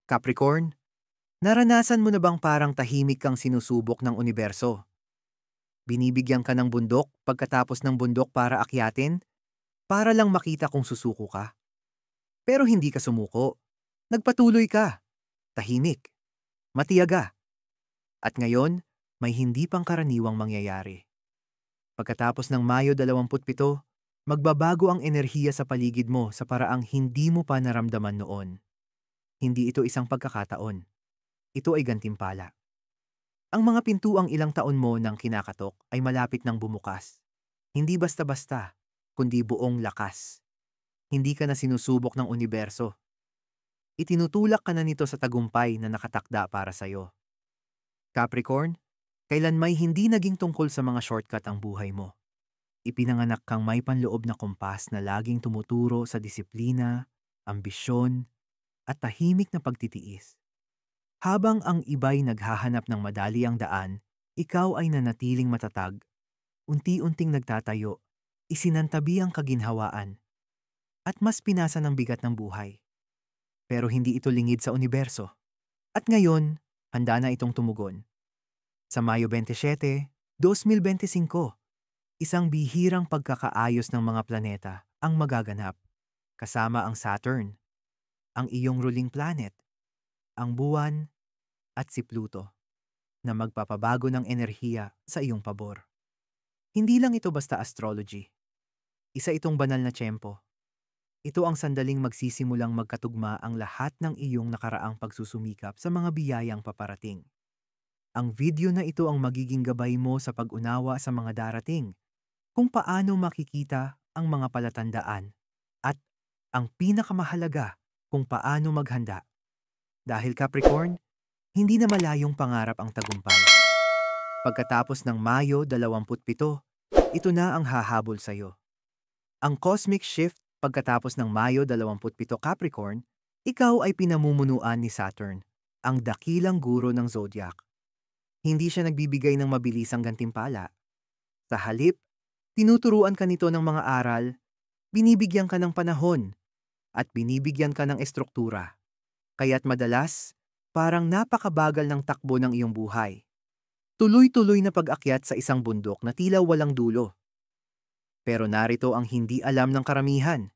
Capricorn, naranasan mo na bang parang tahimik kang sinusubok ng universo? Binibigyan ka ng bundok pagkatapos ng bundok para akyatin, para lang makita kung susuko ka. Pero hindi ka sumuko. Nagpatuloy ka. Tahimik. Matiyaga. At ngayon, may hindi pang karaniwang mangyayari. Pagkatapos ng Mayo 27, magbabago ang enerhiya sa paligid mo sa paraang hindi mo pa naramdaman noon. Hindi ito isang pagkakataon. Ito ay gantimpala. Ang mga pintuang ilang taon mo nang kinakatok ay malapit nang bumukas. Hindi basta-basta, kundi buong lakas. Hindi ka na sinusubok ng universo. Itinutulak ka na nito sa tagumpay na nakatakda para sa'yo. Capricorn, kailan may hindi naging tungkol sa mga shortcut ang buhay mo. Ipinanganak kang may panloob na kompas na laging tumuturo sa disiplina, ambisyon, at tahimik na pagtitiis. Habang ang iba'y naghahanap ng madali ang daan, ikaw ay nanatiling matatag, unti-unting nagtatayo, isinantabi ang kaginhawaan, at mas pinasa ng bigat ng buhay. Pero hindi ito lingid sa universo. At ngayon, handa na itong tumugon. Sa Mayo 27, 2025, isang bihirang pagkakaayos ng mga planeta ang magaganap, kasama ang Saturn, ang iyong ruling planet, ang buwan, at si Pluto, na magpapabago ng enerhiya sa iyong pabor. Hindi lang ito basta astrology. Isa itong banal na tiyempo. Ito ang sandaling magsisimulang magkatugma ang lahat ng iyong nakaraang pagsusumikap sa mga biyayang paparating. Ang video na ito ang magiging gabay mo sa pag-unawa sa mga darating, kung paano makikita ang mga palatandaan, at ang pinakamahalaga, kung paano maghanda. Dahil Capricorn, hindi na malayong pangarap ang tagumpay. Pagkatapos ng Mayo 27, ito na ang hahabol sa iyo. Ang cosmic shift pagkatapos ng Mayo 27 Capricorn, ikaw ay pinamumunuan ni Saturn, ang dakilang guro ng zodiac. Hindi siya nagbibigay ng mabilisang gantimpala. Sa halip, tinuturuan ka nito ng mga aral, binibigyan ka ng panahon, at binibigyan ka ng estruktura. Kaya't madalas, parang napakabagal ng takbo ng iyong buhay. Tuloy-tuloy na pag-akyat sa isang bundok na tila walang dulo. Pero narito ang hindi alam ng karamihan.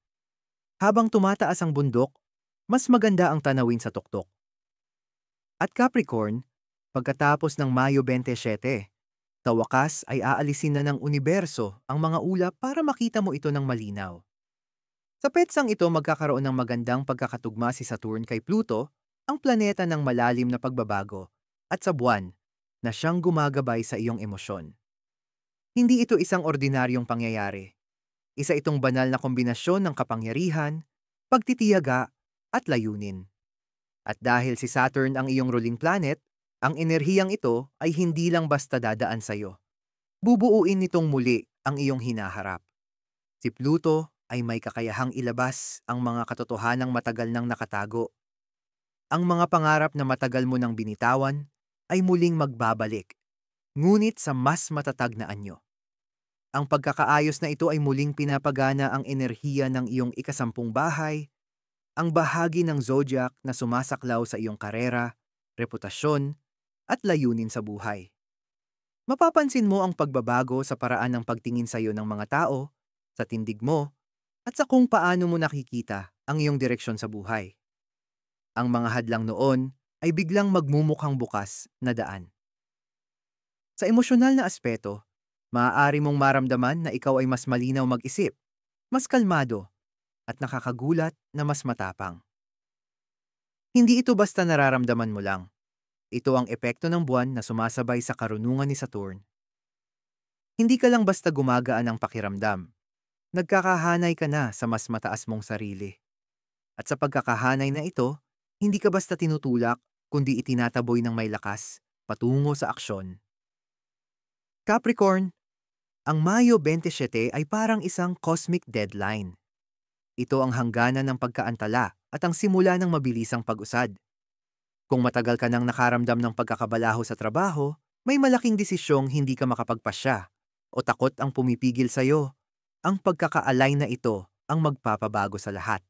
Habang tumataas ang bundok, mas maganda ang tanawin sa tuktok. At Capricorn, pagkatapos ng Mayo 27, sa wakas ay aalisin na ng universo ang mga ulap para makita mo ito ng malinaw. Sa petsang ito magkakaroon ng magandang pagkakatugma si Saturn kay Pluto, ang planeta ng malalim na pagbabago, at sa buwan, na siyang gumagabay sa iyong emosyon. Hindi ito isang ordinaryong pangyayari. Isa itong banal na kombinasyon ng kapangyarihan, pagtitiyaga, at layunin. At dahil si Saturn ang iyong ruling planet, ang enerhiyang ito ay hindi lang basta dadaan sa iyo. Bubuuin nitong muli ang iyong hinaharap. Si Pluto ay may kakayahang ilabas ang mga katotohanang matagal nang nakatago. Ang mga pangarap na matagal mo nang binitawan ay muling magbabalik, ngunit sa mas matatag na anyo. Ang pagkakaayos na ito ay muling pinapagana ang enerhiya ng iyong ikasampung bahay, ang bahagi ng zodiac na sumasaklaw sa iyong karera, reputasyon, at layunin sa buhay. Mapapansin mo ang pagbabago sa paraan ng pagtingin sa iyo ng mga tao, sa tindig mo, at sa kung paano mo nakikita ang iyong direksyon sa buhay. Ang mga hadlang noon ay biglang magmumukhang bukas na daan. Sa emosyonal na aspeto, maaari mong maramdaman na ikaw ay mas malinaw mag-isip, mas kalmado, at nakakagulat na mas matapang. Hindi ito basta nararamdaman mo lang. Ito ang epekto ng buwan na sumasabay sa karunungan ni Saturn. Hindi ka lang basta gumagaan ang pakiramdam. Nagkakahanay ka na sa mas mataas mong sarili. At sa pagkakahanay na ito, hindi ka basta tinutulak, kundi itinataboy ng may lakas, patungo sa aksyon. Capricorn, ang Mayo 27 ay parang isang cosmic deadline. Ito ang hangganan ng pagkaantala at ang simula ng mabilisang pag-usad. Kung matagal ka nang nakaramdam ng pagkakabalaho sa trabaho, may malaking desisyong hindi ka makapagpasya o takot ang pumipigil sa'yo, ang pagkaka-align na ito ang magpapabago sa lahat.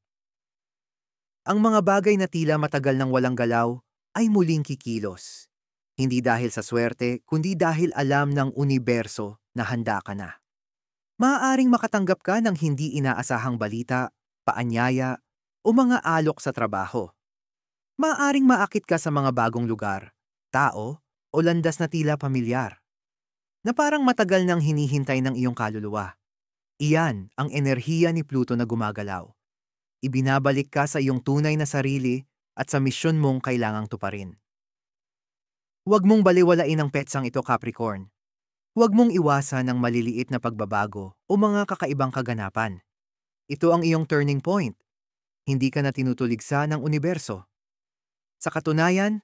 Ang mga bagay na tila matagal nang walang galaw ay muling kikilos. Hindi dahil sa swerte, kundi dahil alam ng universo na handa ka na. Maaaring makatanggap ka ng hindi inaasahang balita, paanyaya, o mga alok sa trabaho. Maaaring maakit ka sa mga bagong lugar, tao, o landas na tila pamilyar, na parang matagal nang hinihintay ng iyong kaluluwa. Iyan ang enerhiya ni Pluto na gumagalaw. Ibinabalik ka sa iyong tunay na sarili at sa misyon mong kailangang tuparin. Huwag mong baliwalain ang petsang ito, Capricorn. Huwag mong iwasan ang maliliit na pagbabago o mga kakaibang kaganapan. Ito ang iyong turning point. Hindi ka na tinutuligsa ng universo. Sa katunayan,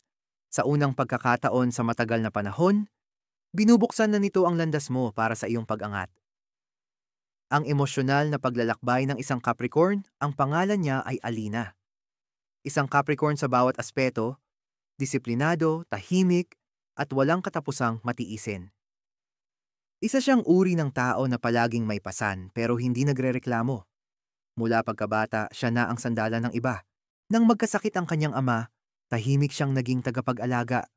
sa unang pagkakataon sa matagal na panahon, binubuksan na nito ang landas mo para sa iyong pag-angat. Ang emosyonal na paglalakbay ng isang Capricorn, ang pangalan niya ay Alina. Isang Capricorn sa bawat aspeto, disiplinado, tahimik, at walang katapusang matiisin. Isa siyang uri ng tao na palaging may pasan pero hindi nagrereklamo. Mula pagkabata, siya na ang sandalan ng iba. Nang magkasakit ang kanyang ama, tahimik siyang naging tagapag-alaga.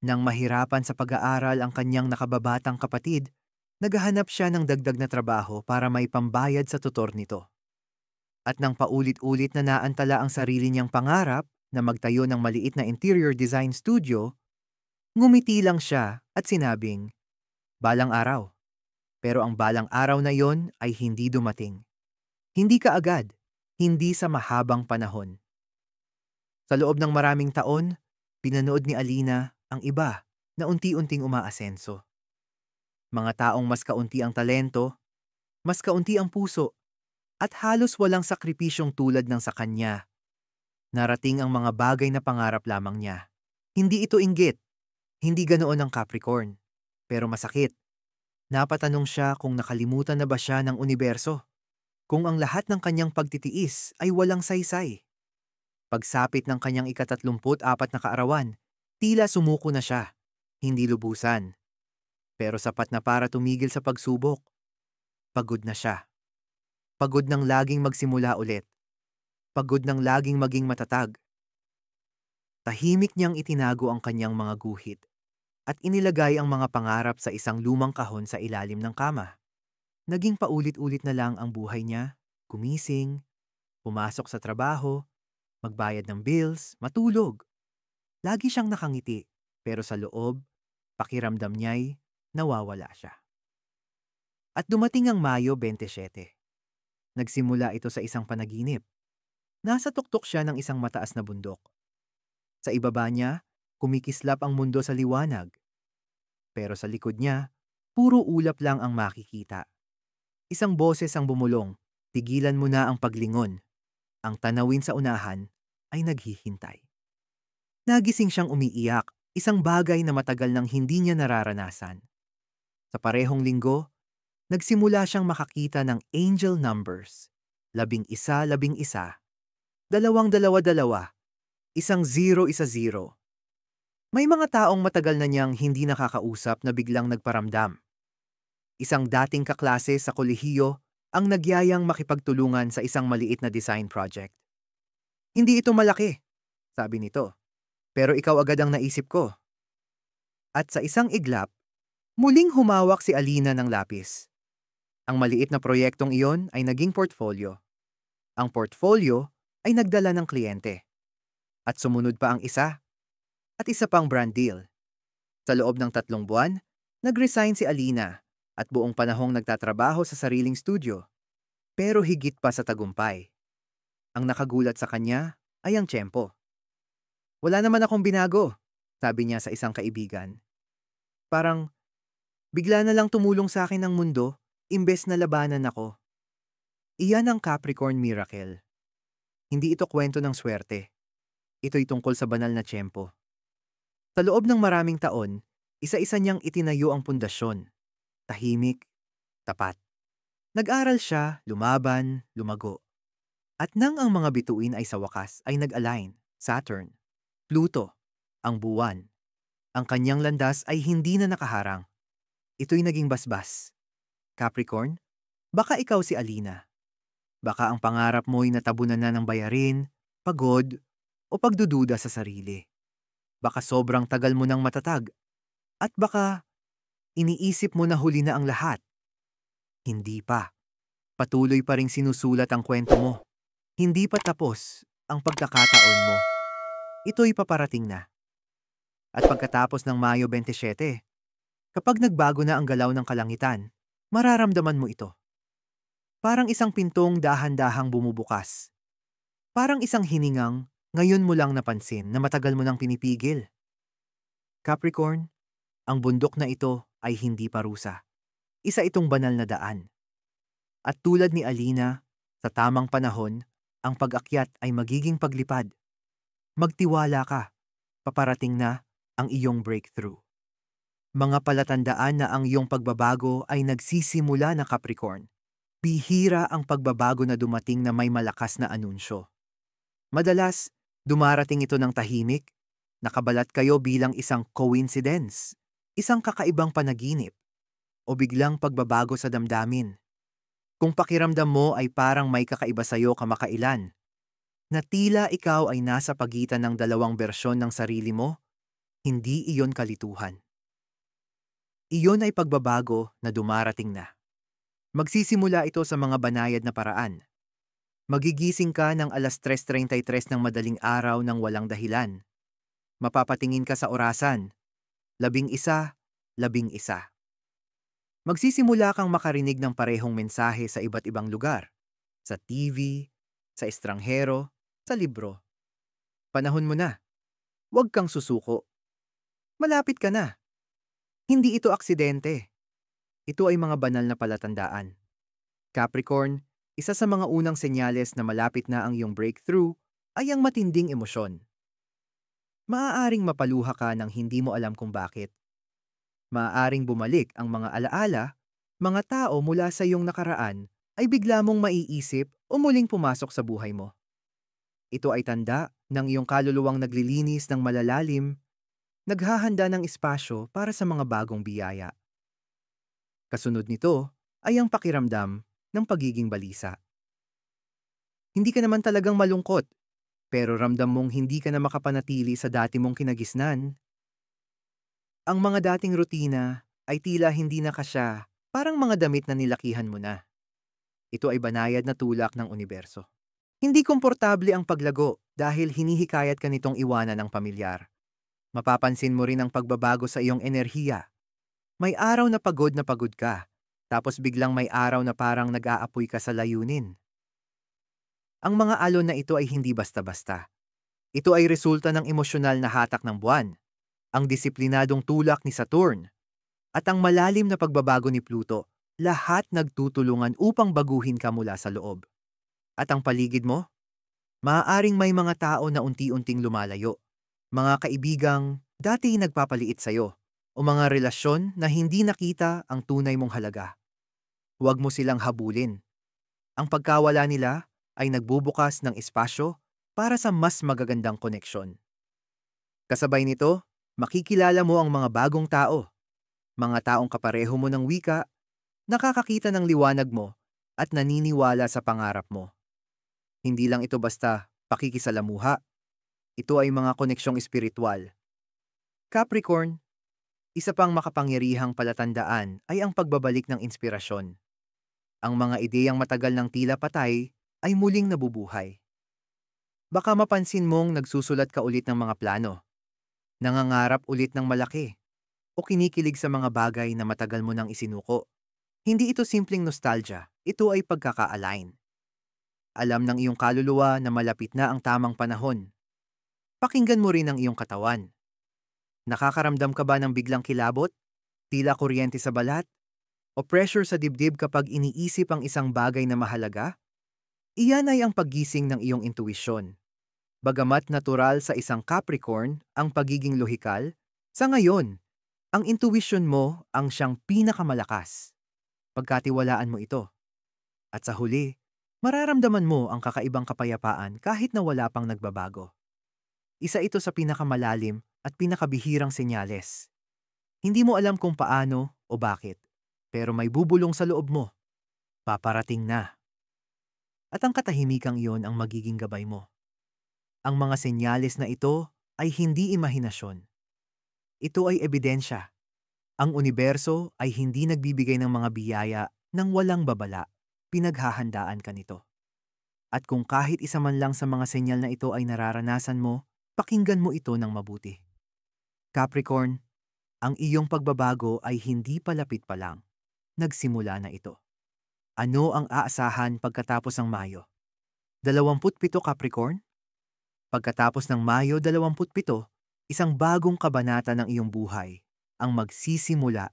Nang mahirapan sa pag-aaral ang kanyang nakababatang kapatid, naghahanap siya ng dagdag na trabaho para may pambayad sa tutor nito. At nang paulit-ulit na naantala ang sarili niyang pangarap na magtayo ng maliit na interior design studio, ngumiti lang siya at sinabing, "Balang araw." Pero ang balang araw na yon ay hindi dumating. Hindi kaagad, hindi sa mahabang panahon. Sa loob ng maraming taon, pinanood ni Alina ang iba na unti-unting umaasenso. Mga taong mas kaunti ang talento, mas kaunti ang puso, at halos walang sakripisyong tulad ng sa kanya. Narating ang mga bagay na pangarap lamang niya. Hindi ito inggit, hindi ganoon ang Capricorn. Pero masakit. Napatanong siya kung nakalimutan na ba siya ng universo. Kung ang lahat ng kanyang pagtitiis ay walang saysay. Pagsapit ng kanyang ika-34 na kaarawan, tila sumuko na siya. Hindi lubusan. Pero sapat na para tumigil sa pagsubok. Pagod na siya. Pagod ng laging magsimula ulit. Pagod ng laging maging matatag. Tahimik niyang itinago ang kanyang mga guhit at inilagay ang mga pangarap sa isang lumang kahon sa ilalim ng kama. Naging paulit-ulit na lang ang buhay niya, gumising, pumasok sa trabaho, magbayad ng bills, matulog. Lagi siyang nakangiti, pero sa loob, pakiramdam niya'y nawawala siya. At dumating ang Mayo 27. Nagsimula ito sa isang panaginip. Nasa tuktok siya ng isang mataas na bundok. Sa ibaba niya, kumikislap ang mundo sa liwanag. Pero sa likod niya, puro ulap lang ang makikita. Isang boses ang bumulong, "Tigilan mo na ang paglingon." Ang tanawin sa unahan ay naghihintay. Nagising siyang umiiyak, isang bagay na matagal nang hindi niya nararanasan. Sa parehong linggo, nagsimula siyang makakita ng angel numbers. 11, 11, 2, 2, 2, 1, 0, 1, 0. May mga taong matagal na niyang hindi nakakausap na biglang nagparamdam. Isang dating kaklase sa kolehiyo ang nagyayang makipagtulungan sa isang maliit na design project. "Hindi ito malaki," sabi nito, "pero ikaw agad ang naisip ko." At sa isang iglap, muling humawak si Alina ng lapis. Ang maliit na proyektong iyon ay naging portfolio. Ang portfolio ay nagdala ng kliyente. At sumunod pa ang isa, at isa pang brand deal. Sa loob ng 3 buwan, nag-resign si Alina at buong panahong nagtatrabaho sa sariling studio. Pero higit pa sa tagumpay, ang nakagulat sa kanya ay ang tiyempo. "Wala naman akong binago," sabi niya sa isang kaibigan. "Parang bigla na lang tumulong sa akin ang mundo imbes na labanan ako." Iyan ang Capricorn Miracle. Hindi ito kwento ng swerte. Ito'y tungkol sa banal na tiyempo. Sa loob ng maraming taon, isa-isa niyang itinayo ang pundasyon. Tahimik, tapat. Nag-aral siya, lumaban, lumago. At nang ang mga bituin ay sa wakas ay nag-align, Saturn, Pluto, ang buwan. Ang kanyang landas ay hindi na nakaharang. Ito'y naging basbas. Capricorn, baka ikaw si Alina. Baka ang pangarap mo'y natabunan na ng bayarin, pagod, o pagdududa sa sarili. Baka sobrang tagal mo ng matatag at baka iniisip mo na huli na ang lahat. Hindi pa. Patuloy pa ring sinusulat ang kwento mo. Hindi pa tapos ang pagkakataon mo. Ito'y paparating na. At pagkatapos ng Mayo 27, kapag nagbago na ang galaw ng kalangitan, mararamdaman mo ito. Parang isang pintong dahan-dahang bumubukas. Parang isang hiningang ngayon mo lang napansin na matagal mo nang pinipigil. Capricorn, ang bundok na ito ay hindi parusa. Isa itong banal na daan. At tulad ni Alina, sa tamang panahon, ang pag-akyat ay magiging paglipad. Magtiwala ka, paparating na ang iyong breakthrough. Mga palatandaan na ang iyong pagbabago ay nagsisimula na, Capricorn. Bihira ang pagbabago na dumating na may malakas na anunsyo. Madalas, dumarating ito ng tahimik, nakabalat kayo bilang isang coincidence, isang kakaibang panaginip, o biglang pagbabago sa damdamin. Kung pakiramdam mo ay parang may kakaiba sa'yo kamakailan, na tila ikaw ay nasa pagitan ng dalawang bersyon ng sarili mo, hindi iyon kalituhan. Iyon ay pagbabago na dumarating na. Magsisimula ito sa mga banayad na paraan. Magigising ka ng alas 3:33 ng madaling araw ng walang dahilan. Mapapatingin ka sa orasan. 11:11. Magsisimula kang makarinig ng parehong mensahe sa iba't ibang lugar. Sa TV, sa estranghero, sa libro. Panahon mo na. Huwag kang susuko. Malapit ka na. Hindi ito aksidente. Ito ay mga banal na palatandaan. Capricorn, isa sa mga unang senyales na malapit na ang iyong breakthrough ay ang matinding emosyon. Maaaring mapaluha ka nang hindi mo alam kung bakit. Maaaring bumalik ang mga alaala, mga tao mula sa iyong nakaraan ay bigla mong maiisip o muling pumasok sa buhay mo. Ito ay tanda ng iyong kaluluwang naglilinis ng malalalim, naghahanda ng espasyo para sa mga bagong biyaya. Kasunod nito ay ang pakiramdam ng pagiging balisa. Hindi ka naman talagang malungkot, pero ramdam mong hindi ka na makapanatili sa dati mong kinagisnan. Ang mga dating rutina ay tila hindi na kasya, parang mga damit na nilakihan mo na. Ito ay banayad na tulak ng universo. Hindi komportable ang paglago dahil hinihikayat ka nitong iwanan ng pamilyar. Mapapansin mo rin ang pagbabago sa iyong enerhiya. May araw na pagod ka, tapos biglang may araw na parang nag-aapoy ka sa layunin. Ang mga alon na ito ay hindi basta-basta. Ito ay resulta ng emosyonal na hatak ng buwan, ang disiplinadong tulak ni Saturn, at ang malalim na pagbabago ni Pluto, lahat nagtutulungan upang baguhin ka mula sa loob. At ang paligid mo? Maaaring may mga tao na unti-unting lumalayo, mga kaibigang dati nagpapaliit sa'yo, o mga relasyon na hindi nakita ang tunay mong halaga. Huwag mo silang habulin. Ang pagkawala nila ay nagbubukas ng espasyo para sa mas magagandang koneksyon. Kasabay nito, makikilala mo ang mga bagong tao, mga taong kapareho mo ng wika, nakakakita ng liwanag mo at naniniwala sa pangarap mo. Hindi lang ito basta pakikisalamuha, ito ay mga koneksyong espiritual. Capricorn, isa pang makapangyarihang palatandaan ay ang pagbabalik ng inspirasyon. Ang mga ideyang matagal ng tila patay ay muling nabubuhay. Baka mapansin mong nagsusulat ka ulit ng mga plano, nangangarap ulit ng malaki, o kinikilig sa mga bagay na matagal mo nang isinuko. Hindi ito simpleng nostalgia, ito ay pagkaka-align. Alam ng iyong kaluluwa na malapit na ang tamang panahon. Pakinggan mo rin ang iyong katawan. Nakakaramdam ka ba ng biglang kilabot, tila kuryente sa balat, o pressure sa dibdib kapag iniisip ang isang bagay na mahalaga? Iyan ay ang paggising ng iyong intuisyon. Bagamat natural sa isang Capricorn ang pagiging lohikal, sa ngayon, ang intuition mo ang siyang pinakamalakas. Pagkatiwalaan mo ito. At sa huli, mararamdaman mo ang kakaibang kapayapaan kahit na wala pang nagbabago. Isa ito sa pinakamalalim at pinakabihirang senyales. Hindi mo alam kung paano o bakit, pero may bubulong sa loob mo. Paparating na. At ang katahimikang iyon ang magiging gabay mo. Ang mga senyales na ito ay hindi imahinasyon. Ito ay ebidensya. Ang universo ay hindi nagbibigay ng mga biyaya nang walang babala. Pinaghahandaan ka nito. At kung kahit isa man lang sa mga senyal na ito ay nararanasan mo, pakinggan mo ito ng mabuti. Capricorn, ang iyong pagbabago ay hindi palapit pa lang. Nagsimula na ito. Ano ang aasahan pagkatapos ng Mayo? 27 Capricorn? Pagkatapos ng Mayo 27, isang bagong kabanata ng iyong buhay ang magsisimula.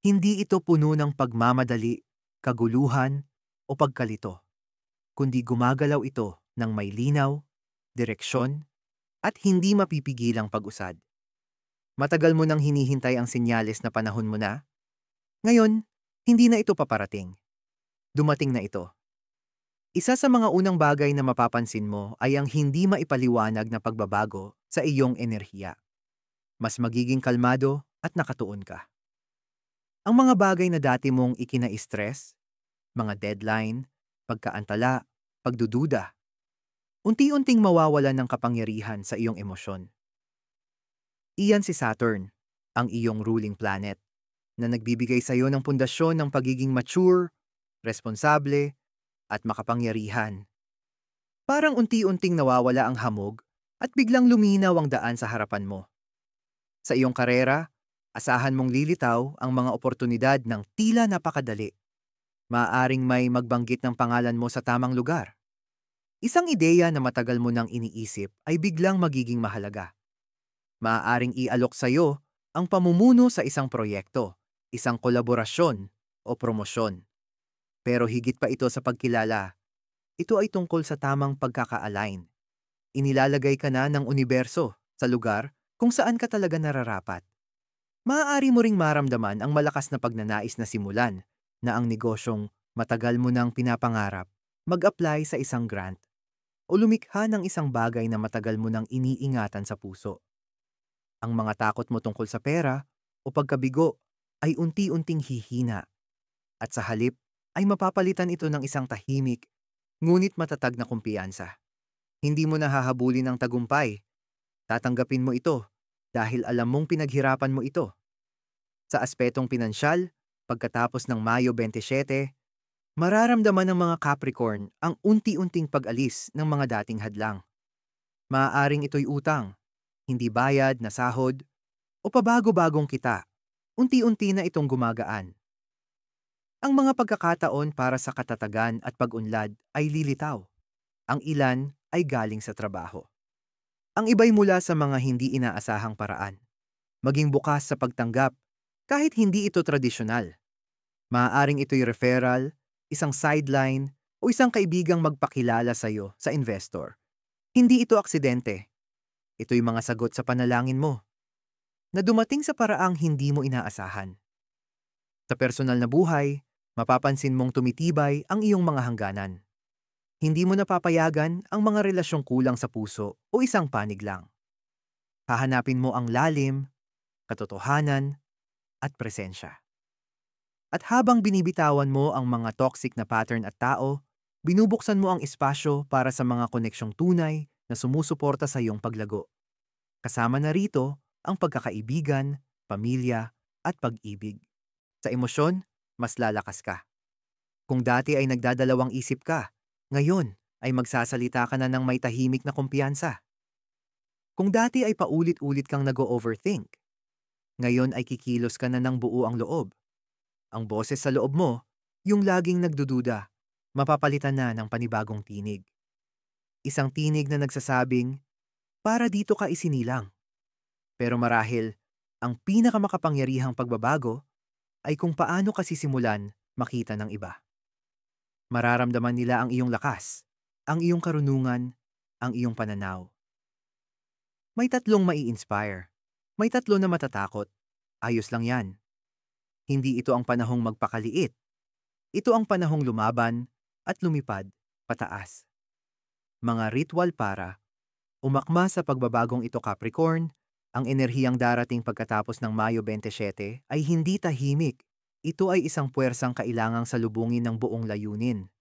Hindi ito puno ng pagmamadali, kaguluhan, o pagkalito, kundi gumagalaw ito ng may linaw, direksyon, at hindi mapipigilang pag-usad. Matagal mo nang hinihintay ang senyales na panahon mo na. Ngayon, hindi na ito paparating. Dumating na ito. Isa sa mga unang bagay na mapapansin mo ay ang hindi maipaliwanag na pagbabago sa iyong enerhiya. Mas magiging kalmado at nakatuon ka. Ang mga bagay na dati mong ikina-stress, mga deadline, pagkaantala, pagdududa, unti-unting mawawalan ng kapangyarihan sa iyong emosyon. Iyan si Saturn, ang iyong ruling planet, na nagbibigay sa iyo ng pundasyon ng pagiging mature, responsable, at makapangyarihan. Parang unti-unting nawawala ang hamog at biglang luminaw ang daan sa harapan mo. Sa iyong karera, asahan mong lilitaw ang mga oportunidad ng tila napakadali. Maaaring may magbanggit ng pangalan mo sa tamang lugar. Isang ideya na matagal mo nang iniisip ay biglang magiging mahalaga. Maaaring ialok sa iyo ang pamumuno sa isang proyekto, isang kolaborasyon o promosyon. Pero higit pa ito sa pagkilala, ito ay tungkol sa tamang pagkaka-align. Inilalagay ka na ng universo sa lugar kung saan ka talaga nararapat. Maaari mo ring maramdaman ang malakas na pagnanais na simulan na ang negosyong matagal mo nang pinapangarap, mag-apply sa isang grant o lumikha ng isang bagay na matagal mo nang iniingatan sa puso. Ang mga takot mo tungkol sa pera o pagkabigo ay unti-unting hihina at sa halip ay mapapalitan ito ng isang tahimik ngunit matatag na kumpiyansa. Hindi mo nahahabulin ang tagumpay. Tatanggapin mo ito dahil alam mong pinaghirapan mo ito. Sa aspetong pinansyal, pagkatapos ng Mayo 27, mararamdaman ng mga Capricorn ang unti-unting pag-alis ng mga dating hadlang. Maaaring ito'y utang, hindi bayad na sahod, o pabago-bagong kita. Unti-unti na itong gumagaan. Ang mga pagkakataon para sa katatagan at pag-unlad ay lilitaw. Ang ilan ay galing sa trabaho. Ang iba'y mula sa mga hindi inaasahang paraan. Maging bukas sa pagtanggap kahit hindi ito tradisyonal. Maaaring ito'y referral, isang sideline, o isang kaibigang magpakilala sa iyo sa investor. Hindi ito aksidente. Ito'y mga sagot sa panalangin mo na dumating sa paraang hindi mo inaasahan. Sa personal na buhay, mapapansin mong tumitibay ang iyong mga hangganan. Hindi mo napapayagan ang mga relasyong kulang sa puso o isang panig lang. Hahanapin mo ang lalim, katotohanan, at presensya. At habang binibitawan mo ang mga toxic na pattern at tao, binubuksan mo ang espasyo para sa mga koneksyong tunay na sumusuporta sa iyong paglago. Kasama na rito ang pagkakaibigan, pamilya, at pag-ibig. Sa emosyon, mas lalakas ka. Kung dati ay nagdadalawang isip ka, ngayon ay magsasalita ka na ng may tahimik na kumpiyansa. Kung dati ay paulit-ulit kang nag-o-overthink, ngayon ay kikilos ka na ng buo ang loob. Ang boses sa loob mo, yung laging nagdududa, mapapalitan na ng panibagong tinig. Isang tinig na nagsasabing, para dito ka isinilang. Pero marahil, ang pinakamakapangyarihang pagbabago ay kung paano ka sisimulan makita ng iba. Mararamdaman nila ang iyong lakas, ang iyong karunungan, ang iyong pananaw. May tatlong mai-inspire. May tatlo na matatakot. Ayos lang yan. Hindi ito ang panahong magpakaliit. Ito ang panahong lumaban at lumipad pataas. Mga ritual para umakma sa pagbabagong ito Capricorn, ang enerhiyang darating pagkatapos ng Mayo 27 ay hindi tahimik. Ito ay isang puwersang kailangang salubungin ng buong layunin.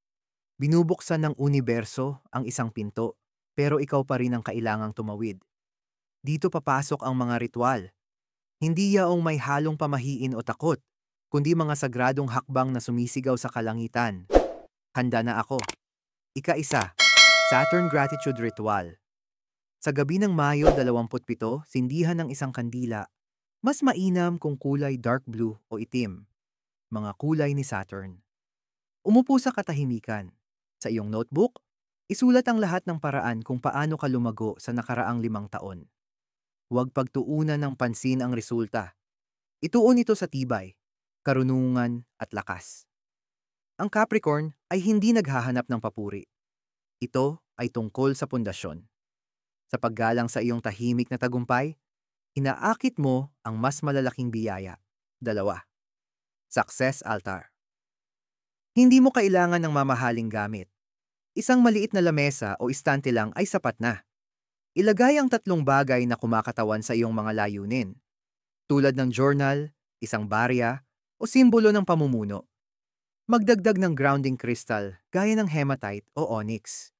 Binubuksan ng universo ang isang pinto pero ikaw pa rin ang kailangang tumawid. Dito papasok ang mga ritual. Hindi yaong may halong pamahiin o takot, kundi mga sagradong hakbang na sumisigaw sa kalangitan. Handa na ako. Ika-1, Saturn Gratitude Ritual. Sa gabi ng Mayo 27, sindihan ng isang kandila. Mas mainam kung kulay dark blue o itim. Mga kulay ni Saturn. Umupo sa katahimikan. Sa iyong notebook, isulat ang lahat ng paraan kung paano ka lumago sa nakaraang 5 taon. Huwag pagtuunan ng pansin ang resulta. Ituon ito sa tibay, karunungan at lakas. Ang Capricorn ay hindi naghahanap ng papuri. Ito ay tungkol sa pundasyon. Sa paggalang sa iyong tahimik na tagumpay, inaakit mo ang mas malalaking biyaya. 2, Success Altar. Hindi mo kailangan ng mamahaling gamit. Isang maliit na lamesa o istante lang ay sapat na. Ilagay ang 3 bagay na kumakatawan sa iyong mga layunin, tulad ng journal, isang barya, o simbolo ng pamumuno. Magdagdag ng grounding crystal gaya ng hematite o onyx.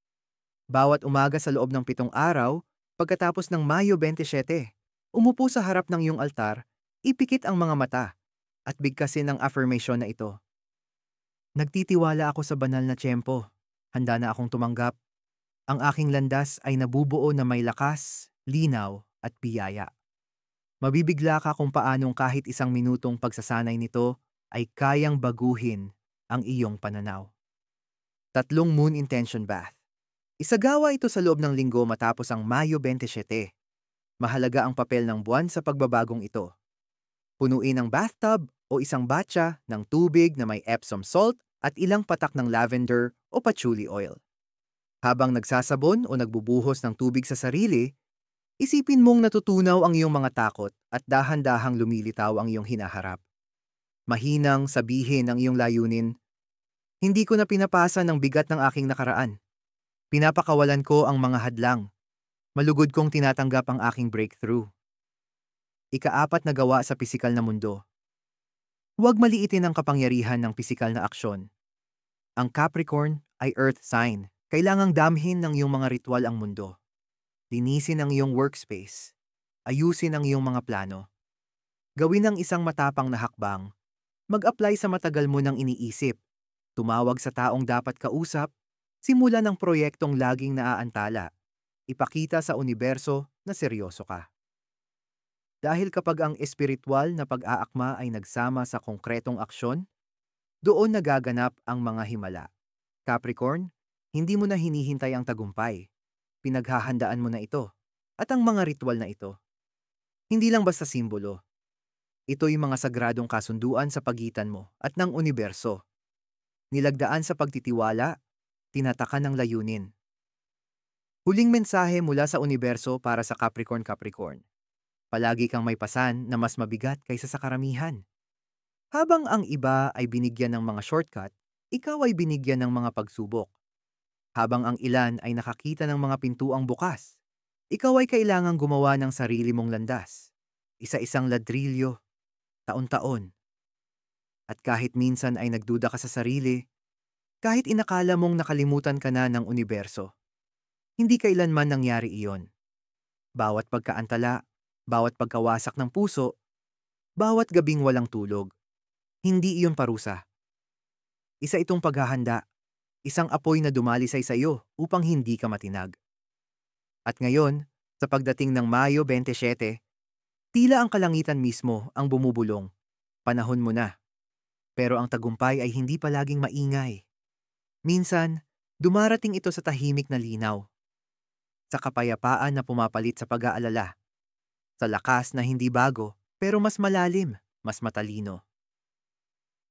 Bawat umaga sa loob ng 7 araw, pagkatapos ng Mayo 27, umupo sa harap ng iyong altar, ipikit ang mga mata, at bigkasin ang affirmation na ito. Nagtitiwala ako sa banal na tiyempo. Handa na akong tumanggap. Ang aking landas ay nabubuo na may lakas, linaw, at biyaya. Mabibigla ka kung paanong kahit 1 minutong pagsasanay nito ay kayang baguhin ang iyong pananaw. 3 Moon Intention Bath. Isagawa ito sa loob ng linggo matapos ang Mayo 27. Mahalaga ang papel ng buwan sa pagbabagong ito. Punuin ang bathtub o isang batya ng tubig na may Epsom salt at ilang patak ng lavender o patchouli oil. Habang nagsasabon o nagbubuhos ng tubig sa sarili, isipin mong natutunaw ang iyong mga takot at dahan-dahang lumilitaw ang iyong hinaharap. Mahinang sabihin ang iyong layunin, hindi ko na pinapasa ng bigat ng aking nakaraan. Pinapakawalan ko ang mga hadlang. Malugod kong tinatanggap ang aking breakthrough. Ika-4 na gawa sa pisikal na mundo. Huwag maliitin ang kapangyarihan ng pisikal na aksyon. Ang Capricorn ay Earth sign. Kailangang damhin ng iyong mga ritual ang mundo. Linisin ang iyong workspace. Ayusin ang iyong mga plano. Gawin ang isang matapang na hakbang. Mag-apply sa matagal mo nang iniisip. Tumawag sa taong dapat kausap. Simulan ng proyektong laging naaantala. Ipakita sa universo na seryoso ka. Dahil kapag ang espiritual na pag-aakma ay nagsama sa konkretong aksyon, doon nagaganap ang mga himala. Capricorn, hindi mo na hinihintay ang tagumpay. Pinaghahandaan mo na ito. At ang mga ritual na ito, hindi lang basta simbolo. Ito'y mga sagradong kasunduan sa pagitan mo at ng universo. Nilagdaan sa pagtitiwala, tinatakan ng layunin. Huling mensahe mula sa universo para sa Capricorn. Palagi kang may pasan na mas mabigat kaysa sa karamihan. Habang ang iba ay binigyan ng mga shortcut, ikaw ay binigyan ng mga pagsubok. Habang ang ilan ay nakakita ng mga pintuang bukas, ikaw ay kailangang gumawa ng sarili mong landas. Isa-isang ladrilyo, taon-taon. At kahit minsan ay nagduda ka sa sarili, kahit inakala mong nakalimutan ka na ng universo, hindi kailanman nangyari iyon. Bawat pagkaantala, bawat pagkawasak ng puso, bawat gabing walang tulog, hindi iyon parusa. Isa itong paghahanda, isang apoy na dumalisay sa iyo upang hindi ka matinag. At ngayon, sa pagdating ng Mayo 27, tila ang kalangitan mismo ang bumubulong. Panahon mo na. Pero ang tagumpay ay hindi palaging maingay. Minsan, dumarating ito sa tahimik na linaw. Sa kapayapaan na pumapalit sa pag-aalala. Sa lakas na hindi bago, pero mas malalim, mas matalino.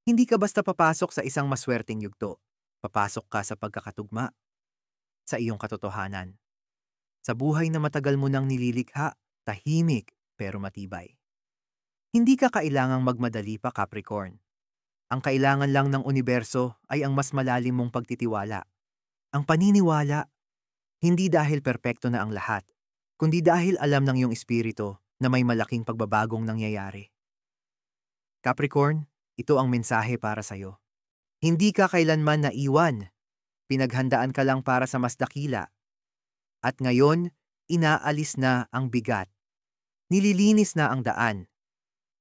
Hindi ka basta papasok sa isang maswerteng yugto. Papasok ka sa pagkakatugma, sa iyong katotohanan. Sa buhay na matagal mo nang nililikha, tahimik pero matibay. Hindi ka kailangang magmadali pa, Capricorn. Ang kailangan lang ng universo ay ang mas malalim mong pagtitiwala. Ang paniniwala, hindi dahil perpekto na ang lahat, kundi dahil alam ng iyong espiritu na may malaking pagbabagong nangyayari. Capricorn, ito ang mensahe para sa iyo. Hindi ka kailanman naiwan. Pinaghandaan ka lang para sa mas dakila. At ngayon, inaalis na ang bigat. Nililinis na ang daan.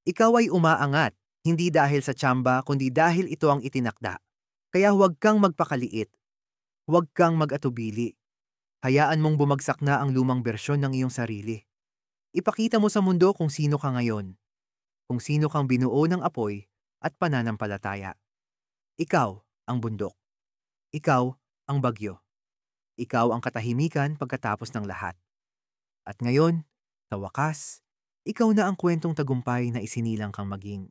Ikaw ay umaangat, hindi dahil sa tsamba kundi dahil ito ang itinakda. Kaya huwag kang magpakaliit. Huwag kang mag-atubili. Hayaan mong bumagsak na ang lumang bersyon ng iyong sarili. Ipakita mo sa mundo kung sino ka ngayon. Kung sino kang binuo ng apoy at pananampalataya. Ikaw ang bundok. Ikaw ang bagyo. Ikaw ang katahimikan pagkatapos ng lahat. At ngayon, sa wakas, ikaw na ang kwentong tagumpay na isinilang kang maging.